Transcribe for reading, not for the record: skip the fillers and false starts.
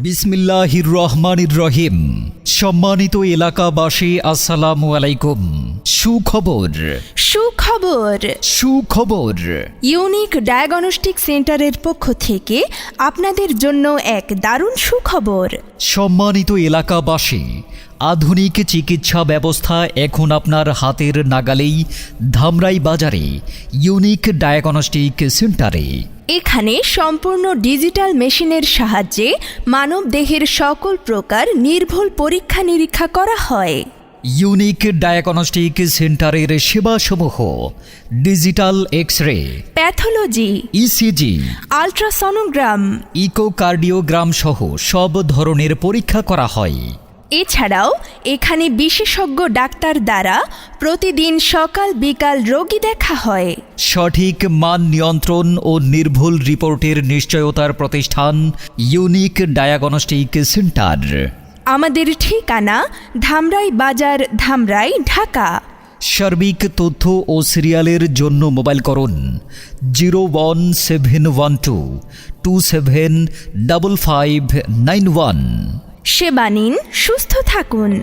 বিসমিল্লাহির রহমানির রহিম। সম্মানিত এলাকাবাসী, আসসালামু আলাইকুম। সুখবর সুখবর সুখবর ইউনিক ডায়াগনস্টিক সেন্টারের পক্ষ থেকে আপনাদের জন্য এক দারুণ সুখবর। সম্মানিত এলাকাবাসী, আধুনিক চিকিৎসা ব্যবস্থা এখন আপনার হাতের নাগালেই ধামরাই বাজারে ইউনিক ডায়াগনস্টিক সেন্টারে। এখানে সম্পূর্ণ ডিজিটাল মেশিনের সাহায্যে মানব দেহের সকল প্রকার নির্ভুল পরীক্ষা নিরীক্ষা করা হয়। ইউনিক ডায়াগনস্টিক সেন্টারের সেবাসমূহ: digital X-ray, pathology, ECG, ultrasonogram, echocardiogram সহ সব ধরনের পরীক্ষা করা হয়। এছাড়াও এখানে বিশেষজ্ঞ ডাক্তার দ্বারা প্রতিদিন সকাল বিকাল রোগী দেখা হয়। সঠিক মান নিয়ন্ত্রণ ও নির্ভুল রিপোর্টের নিশ্চয়তার প্রতিষ্ঠান ইউনিক ডায়াগনস্টিক সেন্টার। আমাদের ঠিকানা ধামরাই বাজার, ধামরাই, ঢাকা। সার্বিক তথ্য ও সিরিয়ালের জন্য মোবাইল করুন 01712275591। সেবা নিন, সুস্থ থাকুন।